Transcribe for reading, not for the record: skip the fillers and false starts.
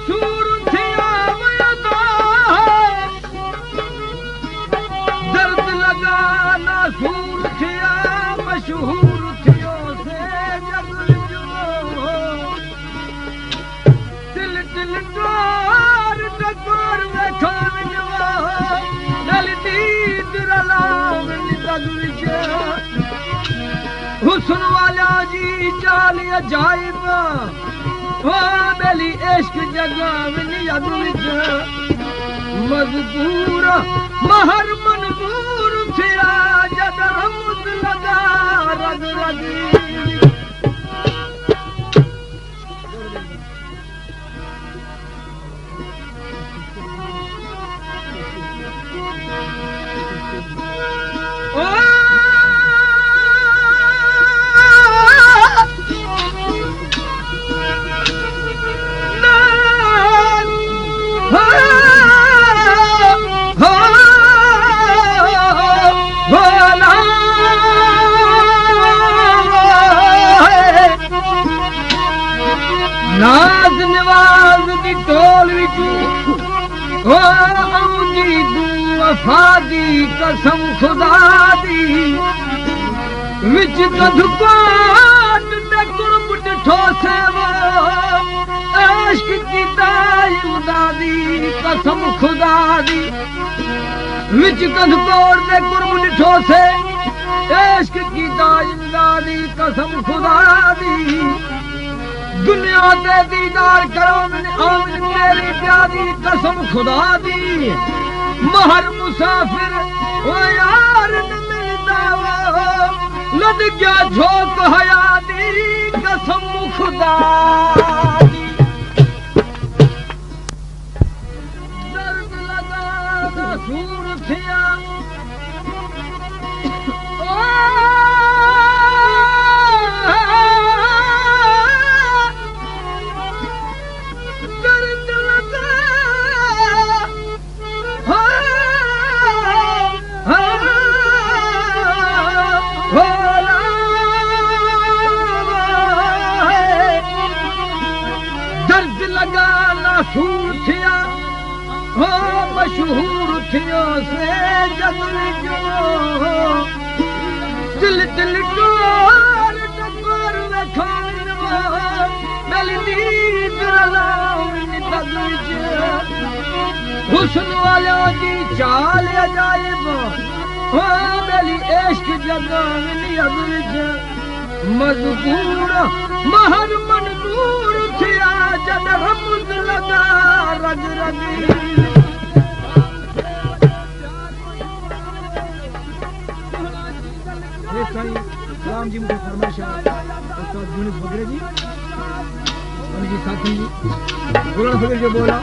सूर थिया वयदा दर्द लगा ना सूर थिया मशहूर थियो से जग जो दिल दिल डोर डकोर वेठो जो दिल दीद रलाव जग जो हुस्न वाला जी चाल अजाइब ओ बेली इश्क जगावनी अगुज मजबूर महर मनबूर थिया जद रमज लगा रग रग नाज नवाज दी टोल विच ओ औंदी दू वफा दी कसम खुदा दी विच कधकोट ते कुर्ब डिठो से वो इश्क कीता खुदा दी कसम खुदा दी विच कधकोट ते कुर्ब डिठो से इश्क कीता खुदा दी कसम खुदा दी दुनिया दे दीदार करो आमिन मेरी प्यारी कसम खुदा दी महर मुसाफिर ओ यार न मिलता वो लद गया झोंक हया दी कसम खुदा दी दर्द लगा ना सूर थिया मशहूर थियो से जग जो दिल दिल डोर डकोर वेठो दिल दीद रलावन जग जो हुस्न वाला जी चाल अजाइब ओ बेली इश्क जगावनी अगज मजबूर महर मनबूर थिया जद रमज लगा रग रग राम जी मुझे फरमाइश उस्ताद यूनिस बगरे जी उनकी साथी जी बोला जो बोला